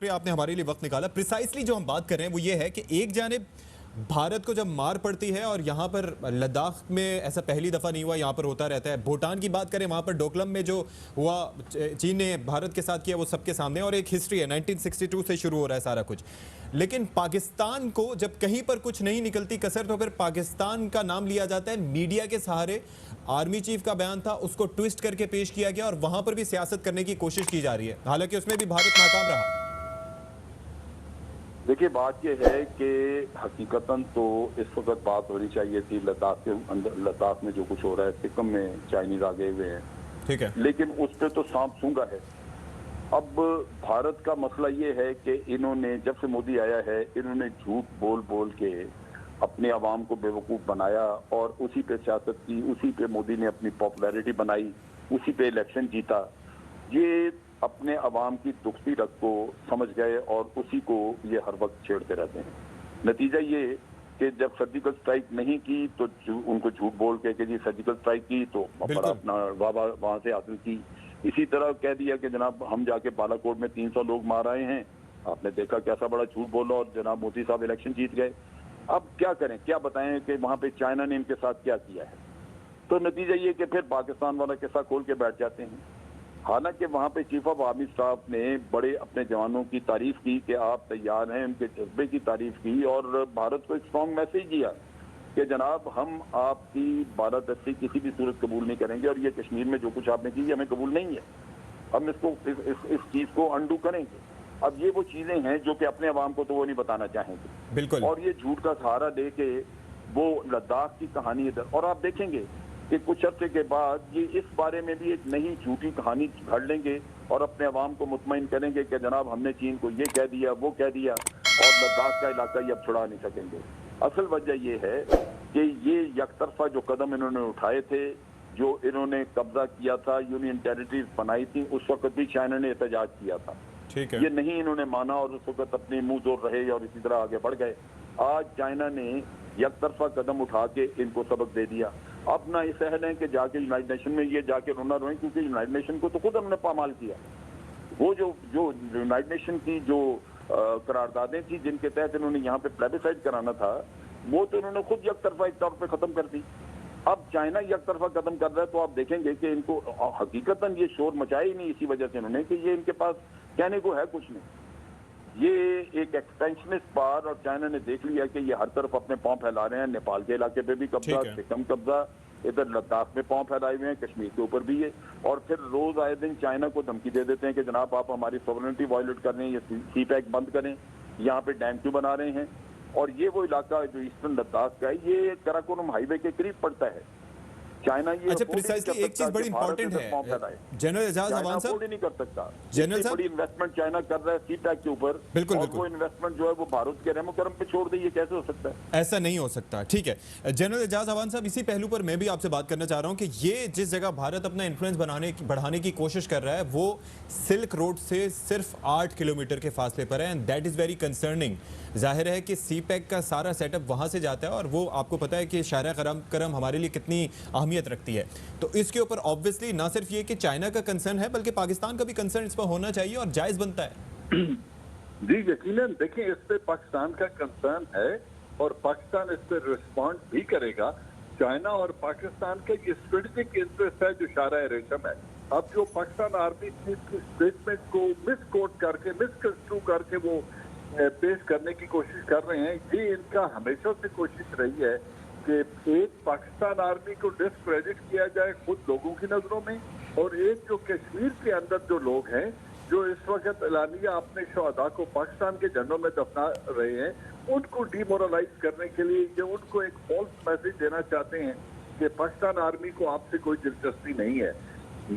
आपने हमारे लिए वक्त निकाला। प्रिसाइसली जो हम बात कर रहे हैं वो ये है कि एक जानिब भारत को जब मार पड़ती है, और यहाँ पर लद्दाख में ऐसा पहली दफ़ा नहीं हुआ, यहाँ पर होता रहता है। भूटान की बात करें, वहाँ पर डोकलम में जो हुआ चीन ने भारत के साथ किया वो सबके सामने, और एक हिस्ट्री है 1962 से शुरू हो रहा है सारा कुछ। लेकिन पाकिस्तान को जब कहीं पर कुछ नहीं निकलती कसर तो फिर पाकिस्तान का नाम लिया जाता है। मीडिया के सहारे आर्मी चीफ का बयान था, उसको ट्विस्ट करके पेश किया गया और वहां पर भी सियासत करने की कोशिश की जा रही है, हालांकि उसमें भी भारत नाकाम रहा। देखिए, बात यह है कि हकीकतन तो इस वक्त बात होनी चाहिए थी लद्दाख के अंदर, लद्दाख में जो कुछ हो रहा है, सिक्किम में चाइनीज आ गए हुए हैं, ठीक है, लेकिन उस पर तो सांप सूंघा है। अब भारत का मसला ये है कि इन्होंने जब से मोदी आया है, इन्होंने झूठ बोल बोल के अपने अवाम को बेवकूफ बनाया और उसी पे सियासत की, उसी पे मोदी ने अपनी पॉपुलैरिटी बनाई, उसी पे इलेक्शन जीता। ये अपने अवाम की दुखती रग को समझ गए और उसी को ये हर वक्त छेड़ते रहते हैं। नतीजा ये कि जब सर्जिकल स्ट्राइक नहीं की तो उनको झूठ बोल के कि जी सर्जिकल स्ट्राइक की तो अपना वाह वहां से हासिल की। इसी तरह कह दिया कि जनाब हम जाके बालाकोट में 300 लोग मार आए हैं, आपने देखा कैसा बड़ा झूठ बोला और जनाब मोदी साहब इलेक्शन जीत गए। अब क्या करें, क्या बताएं कि वहां पे चाइना ने इनके साथ क्या किया है। तो नतीजा ये कि फिर पाकिस्तान वाला किस्सा खोल के बैठ जाते हैं। हालांकि वहां पे चीफ ऑफ आर्मी स्टाफ ने बड़े अपने जवानों की तारीफ की कि आप तैयार हैं, उनके जज्बे की तारीफ की और भारत को एक स्ट्रॉन्ग मैसेज दिया कि जनाब हम आपकी बालादस्ती किसी भी सूरत कबूल नहीं करेंगे और ये कश्मीर में जो कुछ आपने की हमें कबूल नहीं है, हम इसको इस चीज को अंडू करेंगे। अब ये वो चीजें हैं जो कि अपने अवाम को तो वो नहीं बताना चाहेंगे, बिल्कुल, और ये झूठ का सहारा दे के वो लद्दाख की कहानी इधर, और आप देखेंगे कि कुछ अर्से के बाद ये इस बारे में भी एक नई झूठी कहानी घड़ लेंगे और अपने अवाम को मुतमईन करेंगे कि जनाब हमने चीन को ये कह दिया वो कह दिया और लद्दाख का इलाका ये अब छुड़ा नहीं सकेंगे। असल वजह ये है कि ये यकतरफा जो कदम इन्होंने उठाए थे, जो इन्होंने कब्जा किया था, यूनियन टेरिटरीज बनाई थी, उस वक्त भी चाइना ने एहतजाज किया था, ठीक है, ये नहीं इन्होंने माना और उस वक्त अपने मुंह जोर रहे और इसी तरह आगे बढ़ गए। आज चाइना ने यकतरफा कदम उठा के इनको सबक दे दिया। अब ना ये सहल है कि जाके यूनाइटेड नेशन में ये जाके रोना रोएं, क्योंकि यूनाइटेड नेशन को तो खुद हमने पामाल किया। वो जो यूनाइटेड नेशन की जो करारदादें थी जिनके तहत इन्होंने यहाँ पे प्लेबिसाइड कराना था, वो तो इन्होंने खुद यकतरफा एक तौर पे खत्म कर दी। अब चाइना यकतरफा कदम कर रहा है तो आप देखेंगे कि इनको हकीकतन ये शोर मचाया ही नहीं इसी वजह से इन्होंने कि ये इनके पास कहने को है कुछ नहीं। ये एक एक्सटेंशनिस्ट पावर और चाइना ने देख लिया कि ये हर तरफ अपने पांव फैला रहे हैं। नेपाल के इलाके पे भी कब्जा, सिक्किम कब्जा, इधर लद्दाख में पांव फैलाए हुए हैं, कश्मीर के ऊपर भी है, और फिर रोज आए दिन चाइना को धमकी दे देते हैं कि जनाब आप हमारी सॉवरेनिटी वायलेट कर रहे हैं, ये सी पैक बंद करें, यहाँ पे डैम क्यों बना रहे हैं। और ये वो इलाका जो ईस्टर्न लद्दाख का है, ये कराकोरम हाईवे के करीब पड़ता है। चाइना ये अच्छा, प्रिसाइसली एक चीज बड़ी इंपॉर्टेंट है जनरल एजाज अवान साहब, नहीं कर सकता। जनरल साहब बड़ी इन्वेस्टमेंट चाइना कर रहा है सी पैक के ऊपर, बिल्कुल, और वो इन्वेस्टमेंट जो है वो भारत के रहमो करम पे छोड़ दे, ये कैसे हो सकता है? ऐसा नहीं हो सकता। ठीक है जनरल एजाज अवान साहब, इसी पहलू पर मैं भी आपसे बात करना चाह रहा हूं कि ये जिस जगह भारत अपना इन्फ्लुएंस बढ़ाने की कोशिश कर रहा है वो सिल्क रोड से सिर्फ 8 किलोमीटर के फासले पर है, and that is very concerning. जाहिर है कि सी पैक का सारा सेटअप वहां से जाता है और वो आपको पता है कि शायरा करम हमारे लिए कितनी अहमियत रखती है। तो इसके ऊपर ऑब्वियसली ना सिर्फ ये कि चाइना का कंसर्न है बल्कि पाकिस्तान का भी कंसर्न इस पर होना चाहिए और जायज बनता है। जी यकीनन, देखिए इस पे पाकिस्तान का कंसर्न है और पाकिस्तान इस पर रिस्पॉन्ड भी करेगा। चाइना और पाकिस्तान का ये स्ट्रेटेजिक इंटरेस्ट है जो शारा रेशम है। अब जो पाकिस्तान आर्मी चीफ की स्टेटमेंट को मिसकोट करके, मिसकंस्ट्रू करके वो पेश करने की कोशिश कर रहे हैं, ये इनका हमेशा से कोशिश रही है कि एक पाकिस्तान आर्मी को डिस्क्रेडिट किया जाए खुद लोगों की नजरों में, और एक जो कश्मीर के अंदर जो लोग हैं जो इस वक्त एलानिया अपने शहदा को पाकिस्तान के झंडों में दफना रहे हैं, उनको डिमोरलाइज करने के लिए ये उनको एक फॉल्स मैसेज देना चाहते हैं कि पाकिस्तान आर्मी को आपसे कोई दिलचस्पी नहीं है।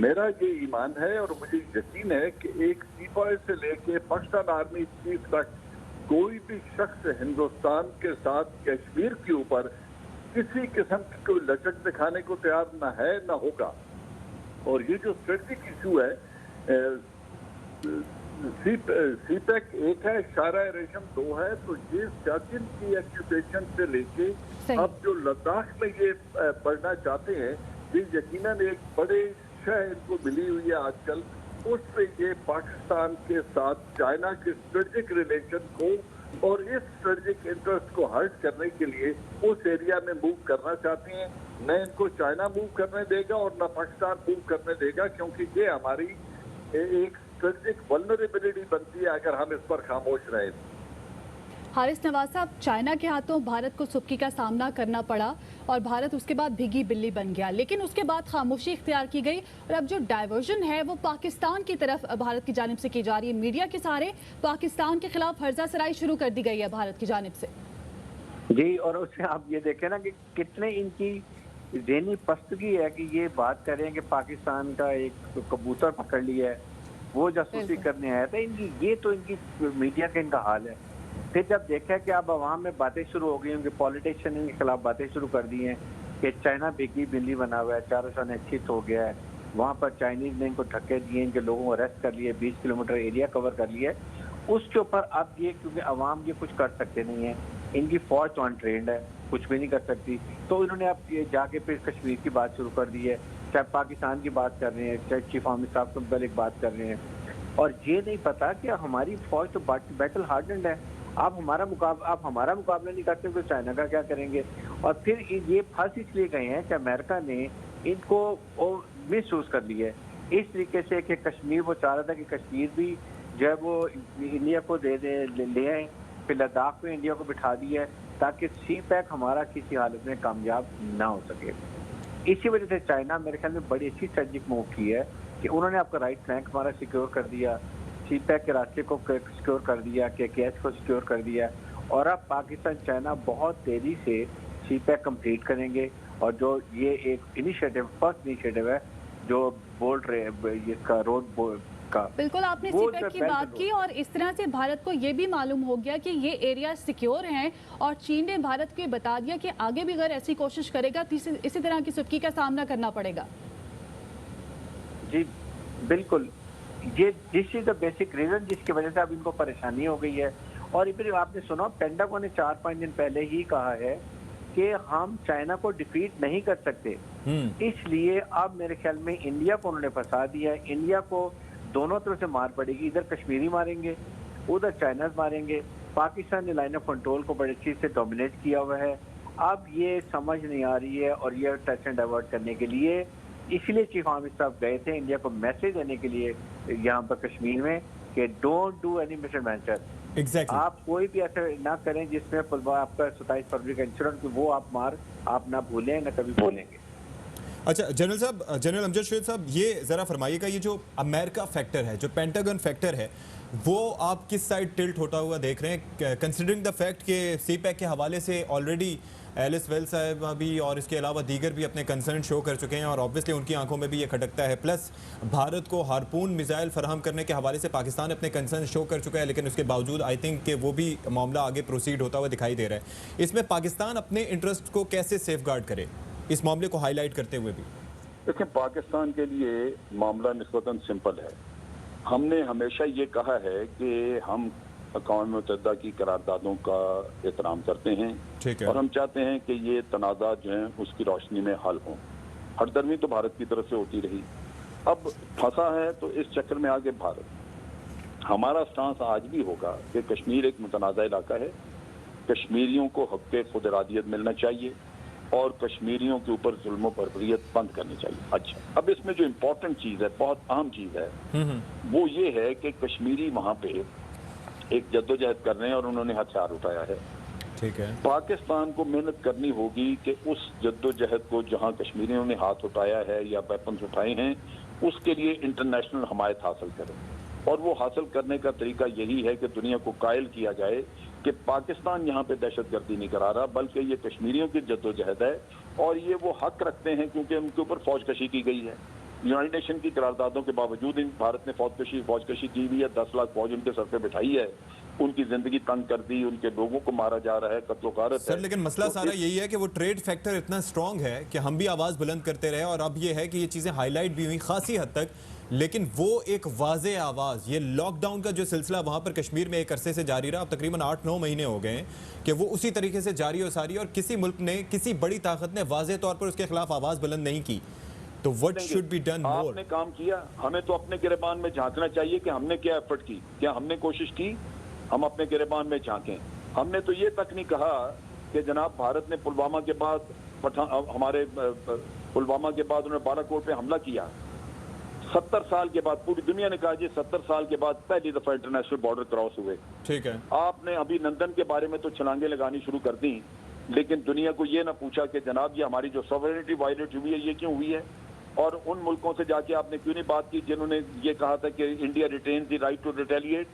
मेरा ये ईमान है और मुझे यकीन है कि एक सीपाही से लेके पाकिस्तान आर्मी चीफ तक कोई भी शख्स हिंदुस्तान के साथ कश्मीर के ऊपर किसी किस्म की कोई लचक दिखाने को तैयार न है न होगा। और ये जो स्ट्रेटेजिक इशू है, सी पैक एक है, शारा रेशम 2 है, तो ये सियाचिन की एक्यूपेशन से लेके अब जो लद्दाख में ये बढ़ना चाहते हैं, ये यकीनन एक बड़े शह इनको मिली हुई है आजकल, उससे ये पाकिस्तान के साथ चाइना के स्ट्रेटेजिक रिलेशन को और इस स्ट्रेटेजिक इंटरेस्ट को हर्ट करने के लिए उस एरिया में मूव करना चाहती हैं। न इनको चाइना मूव करने देगा और न पाकिस्तान मूव करने देगा, क्योंकि ये हमारी एक स्ट्रेटेजिक वल्नरेबिलिटी बनती है अगर हम इस पर खामोश रहें। हारिस नवाज साहब, चाइना के हाथों भारत को सुक्की का सामना करना पड़ा और भारत उसके बाद भीगी बिल्ली बन गया, लेकिन उसके बाद खामोशी इख्तियार की गई और अब जो डाइवर्जन है वो पाकिस्तान की तरफ भारत की जानिब से की जा रही है। मीडिया के सहारे पाकिस्तान के खिलाफ हर्जा सराई शुरू कर दी गई है भारत की जानिब से। जी, और उससे आप ये देखें ना कि कितने इनकी ज़हनी पस्तगी है कि ये बात कर रहे हैं कि पाकिस्तान का एक कबूतर पकड़ लिया है, वो जासूसी करने आया था। इनकी मीडिया का इनका हाल है। फिर जब देखा कि अब अवाम में बातें शुरू हो गई, उनके पॉलिटिशियन इनके खिलाफ बातें शुरू कर दी हैं कि चाइना भीगी बिल्ली बना हुआ है, चारों सन निश्चित हो गया है, वहाँ पर चाइनीज ने इनको धक्के दिए, इनके लोगों को अरेस्ट कर लिए, 20 किलोमीटर एरिया कवर कर लिया है। उसके ऊपर अब ये, क्योंकि अवाम ये कुछ कर सकते नहीं है, इनकी फौज तो अनट्रेंड है, कुछ भी नहीं कर सकती, तो इन्होंने अब ये जाके फिर कश्मीर की बात शुरू कर दी है, चाहे पाकिस्तान की बात कर रहे हैं, चाहे चीफ आर्मी साहब से पहले बात कर रहे हैं, और ये नहीं पता कि हमारी फौज तो बैटल हार्डन्ड है। आप हमारा मुकाबला नहीं करते तो चाइना का क्या करेंगे। और फिर ये फंस इसलिए गए हैं कि अमेरिका ने इनको मिस यूज कर लिया है इस तरीके से कि कश्मीर, वो चाह रहा था कि कश्मीर भी जो है वो इंडिया को ले आए, फिर लद्दाख में इंडिया को बिठा दिया है ताकि सी पैक हमारा किसी हालत में कामयाब ना हो सके। इसी वजह से चाइना मेरे ख्याल में बड़ी अच्छी स्ट्रेटेजिक मूव की है कि उन्होंने आपका राइट फ्लैंक हमारा सिक्योर कर दिया, सी पैक के रास्ते को सिक्योर कर दिया, KKH को सिक्योर कर दिया, और अब पाकिस्तान चाइना बहुत तेजी से सी पैक कंप्लीट करेंगे। और जो ये एक फर्स्ट इनिशिएटिव है जो बोल रहे इसका रोड का, बिल्कुल आपने सी पैक की बात की, और इस तरह से भारत को ये भी मालूम हो गया कि ये एरिया सिक्योर हैं, और चीन ने भारत को बता दिया कि आगे भी अगर ऐसी कोशिश करेगा तो इसी तरह की सुक्की का सामना करना पड़ेगा। जी बिल्कुल, ये this is the basic reason जिसकी वजह से अब इनको परेशानी हो गई है। और फिर आपने सुना, पेंटागन ने 4-5 दिन पहले ही कहा है कि हम चाइना को डिफीट नहीं कर सकते, इसलिए अब मेरे ख्याल में इंडिया को उन्होंने फंसा दिया है। इंडिया को दोनों तरफ से मार पड़ेगी, इधर कश्मीरी मारेंगे, उधर चाइना मारेंगे। पाकिस्तान ने लाइन ऑफ कंट्रोल को बड़ी अच्छी से डोमिनेट किया हुआ है। अब ये समझ नहीं आ रही है, और ये टच एंड डाइवर्ट करने के लिए इसलिए चीफ आर्मी साहब गए थे इंडिया को मैसेज देने के लिए यहाँ पर कश्मीर में कि डोंट डू एनी मिसएडवेंचर। आप कोई भी ऐसा ना करें जिसमें आपका 27 फरवरी का इंसिडेंट, वो आप ना भूलें, ना कभी भूलेंगे। अच्छा जनरल साहब, जनरल अमजद शेर साहब, ये ज़रा फरमाइएगा, ये जो अमेरिका फैक्टर है, जो पेंटागन फैक्टर है, वो आप किस साइड टिल्ट होता हुआ देख रहे हैं, कंसिडरिंग द फैक्ट कि सी पैक के हवाले से ऑलरेडी एलिस वेल्स साहब भी और इसके अलावा दीगर भी अपने कंसर्न शो कर चुके हैं, और ऑब्वियसली उनकी आंखों में भी ये खटकता है, प्लस भारत को हारपून मिसाइल फराहम करने के हवाले से पाकिस्तान अपने कंसर्न शो कर चुका है, लेकिन उसके बावजूद आई थिंक कि वो भी मामला आगे प्रोसीड होता हुआ दिखाई दे रहा है। इसमें पाकिस्तान अपने इंटरेस्ट को कैसे सेफ गार्ड करे, इस मामले को हाईलाइट करते हुए भी? देखिए, पाकिस्तान के लिए मामला निस्बतन सिंपल है। हमने हमेशा ये कहा है कि हम अक़वाम मुत्तहिदा की करारदादों का एहतराम करते हैं, और हम चाहते हैं कि ये तनाज़ा जो हैं उसकी रोशनी में हल हों। हरदर्मी तो भारत की तरफ से होती रही, अब फंसा है तो इस चक्कर में आगे भारत। हमारा स्टांस आज भी होगा कि कश्मीर एक मुतनाज़ा इलाका है, कश्मीरियों को हक़ खुद इरादियत मिलना चाहिए, और कश्मीरियों के ऊपर जुल्म बर्बरियत बंद करनी चाहिए। अच्छा, अब इसमें जो इम्पोर्टेंट चीज़ है, बहुत अहम चीज़ है, वो ये है कि कश्मीरी वहाँ पे एक जद्दोजहद कर रहे हैं और उन्होंने हथियार उठाया है। ठीक है, पाकिस्तान को मेहनत करनी होगी कि उस जद्दोजहद को जहाँ कश्मीरियों ने हाथ उठाया है या वेपन्स उठाए हैं, उसके लिए इंटरनेशनल हमायत हासिल करें। और वो हासिल करने का तरीका यही है कि दुनिया को कायल किया जाए कि पाकिस्तान यहाँ पे दहशतगर्दी नहीं करा रहा, बल्कि ये कश्मीरियों की जद्दोजहद है, और ये वो हक रखते हैं क्योंकि उनके ऊपर फौजकशी की गई है। यूनाइटेड नेशन की करारदादों के बावजूद भारत ने फौजकशी की हुई है, 10 लाख फौज उनके सर पे बिठाई है, उनकी जिंदगी तंग कर दी, उनके लोगों को मारा जा रहा है, कत्लो-गारत है। सर लेकिन मसला सारा यही है कि वो ट्रेड फैक्टर इतना स्ट्रांग है कि हम भी आवाज़ बुलंद करते रहे, और अब ये है कि ये चीज़ें हाईलाइट भी हुई खासी हद तक, लेकिन वो एक वाज़े आवाज़, ये लॉकडाउन का जो सिलसिला वहाँ पर कश्मीर में एक अरसे से जारी रहा, अब तकरीबन 8-9 महीने हो गए हैं कि वो उसी तरीके से जारी और सारी, और किसी मुल्क ने, किसी बड़ी ताकत ने वाज़े तौर पर उसके खिलाफ आवाज़ बुलंद नहीं की। तो what should be done more? आपने काम किया, हमें तो अपने गिरेबान में झांकना चाहिए कि हमने क्या एफर्ट की, क्या हमने कोशिश की, हम अपने गिरेबान में झांकें। हमने तो ये तक नहीं कहा कि जनाब भारत ने पुलवामा के बाद हमारे पुलवामा के बाद उन्होंने बालाकोट पे हमला किया। 70 साल के बाद पूरी दुनिया ने कहा जी 70 साल के बाद पहली दफा इंटरनेशनल बॉर्डर क्रॉस हुए। ठीक है, आपने अभिनंदन के बारे में तो छलांगे लगानी शुरू कर दी, लेकिन दुनिया को ये ना पूछा कि जनाब ये हमारी जो सॉवरेनिटी वायलेट हुई है ये क्यों हुई है, और उन मुल्कों से जाके आपने क्यों नहीं बात की जिन्होंने ये कहा था कि India retain the right to retaliate,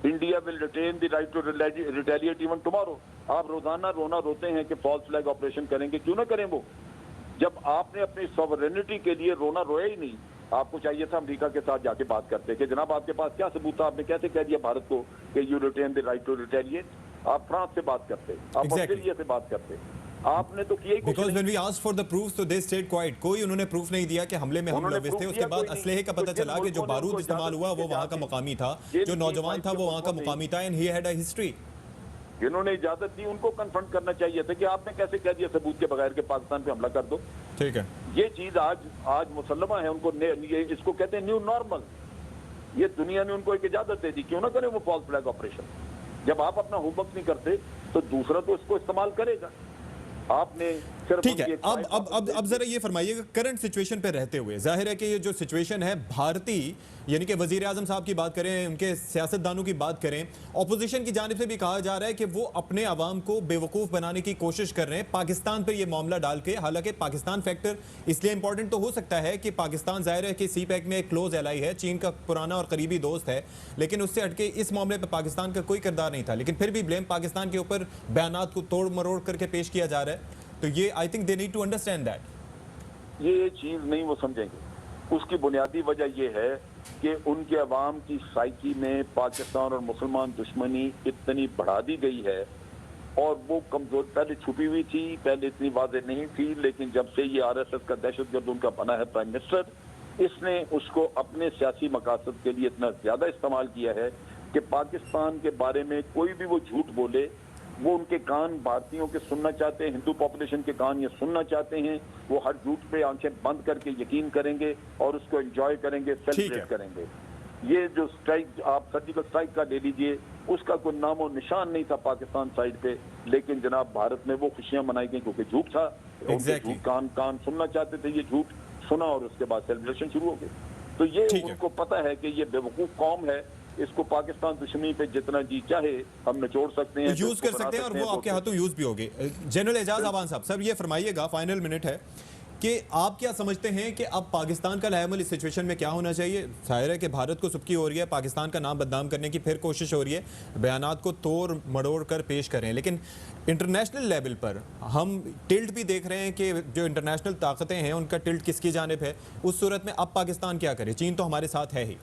India will retain the right to retaliate even tomorrow. आप रोजाना रोना रोते हैं कि फॉल्स फ्लैग ऑपरेशन करेंगे, क्यों ना करें वो, जब आपने अपनी सॉवरेनिटी के लिए रोना रोया ही नहीं। आपको चाहिए था अमेरिका के साथ जाके बात करते कि जनाब आपके पास क्या सबूत था, आपने कैसे कह दिया भारत को कि you retain the right to retaliate. आप फ्रांस से बात करते, आप ऑस्ट्रेलिया से बात करते, आपने तो किया ही कुछ नहीं। Because when we asked for the proofs, so they stayed quiet. कोई उन्होंने प्रूफ नहीं दिया कि हमले में हम लविस थे। उसके बाद असलहे का पता चला कि जो बारूद इस्तेमाल हुआ वो वहाँ का मुकामी था, जो नौजवान था वो वहाँ का मुकामी था, and he had a history. जिन्होंने इजाजत दी उनको कन्फ्रंट करना चाहिए था कि आपने कैसे कह दिया सबूत के बगैर के पाकिस्तान पे हमला कर दो। ठीक है, ये चीज आज मुसल्लमा है उनको, ये इसको कहते हैं न्यू नॉर्मल। ये दुनिया ने उनको एक इजाजत दे दी, क्यों ना करें वो फॉल्स फ्लैग ऑपरेशन। जब आप अपना होमवर्क नहीं करते तो दूसरा तो इसको इस्तेमाल करेगा। आपने सिर्फ ठीक है, अब जरा ये फरमाइएगा करंट सिचुएशन पे रहते हुए, जाहिर है कि ये जो सिचुएशन है भारतीय यानी कि वजीर आजम साहब की बात करें, उनके सियासतदानों की बात करें, ऑपोजिशन की जानिब से भी कहा जा रहा है कि वो अपने अवाम को बेवकूफ़ बनाने की कोशिश कर रहे हैं पाकिस्तान पर ये मामला डाल के। हालांकि पाकिस्तान फैक्टर इसलिए इंपॉर्टेंट तो हो सकता है कि पाकिस्तान जाहिर है कि सी पैक में एक क्लोज एलाई है, चीन का पुराना और करीबी दोस्त है, लेकिन उससे हटके इस मामले पर पाकिस्तान का कोई किरदार नहीं था, लेकिन फिर भी ब्लेम पाकिस्तान के ऊपर बयानात को तोड़ मरोड़ करके पेश किया जा रहा है। तो ये I think they need to understand that. ये चीज नहीं वो समझेंगे। उसकी बुनियादी वजह यह है कि उनके अवाम की साइकी में पाकिस्तान और मुसलमान दुश्मनी इतनी बढ़ा दी गई है, और वो कमजोर पहले छुपी हुई थी, पहले इतनी वाज़ेह नहीं थी, लेकिन जब से ये आरएसएस का दहशतगर्द उनका बना है प्राइम मिनिस्टर, इसने उसको अपने सियासी मकासद के लिए इतना ज्यादा इस्तेमाल किया है कि पाकिस्तान के बारे में कोई भी वो झूठ बोले, वो उनके कान भारतीयों के सुनना चाहते हैं, हिंदू पॉपुलेशन के कान ये सुनना चाहते हैं, वो हर झूठ पे आंखें बंद करके यकीन करेंगे और उसको एंजॉय करेंगे, सेलिब्रेट करेंगे। ये जो स्ट्राइक आप सर्जिकल स्ट्राइक का ले लीजिए, उसका कोई नामो निशान नहीं था पाकिस्तान साइड पे, लेकिन जनाब भारत में वो खुशियां मनाई गई क्योंकि झूठ था। Exactly. कान सुनना चाहते थे, ये झूठ सुना और उसके बाद सेलिब्रेशन शुरू हो गई। तो ये उनको पता है कि ये बेवकूफ कौम है, इसको पाकिस्तान दुश्मनी पे जितना जी चाहे हम निचोड़ सकते हैं, यूज कर सकते हैं, और वो आपके हाथों यूज भी होगी। जनरल एजाज अवान साहब, सर ये फरमाइएगा, फाइनल मिनट है, कि आप क्या समझते हैं कि अब पाकिस्तान का लाएमल इस सिचुएशन में क्या होना चाहिए? जाहिर है कि भारत को सुबकी हो रही है, पाकिस्तान का नाम बदनाम करने की फिर कोशिश हो रही है, बयानात को तोड़ मड़ोड़ कर पेश कर रहे हैं, लेकिन इंटरनेशनल लेवल पर हम टिल्ट भी देख रहे हैं कि जो इंटरनेशनल ताकतें हैं उनका टिल्ट किसकी जानिब है। उस सूरत में अब पाकिस्तान क्या करे? चीन तो हमारे साथ है ही।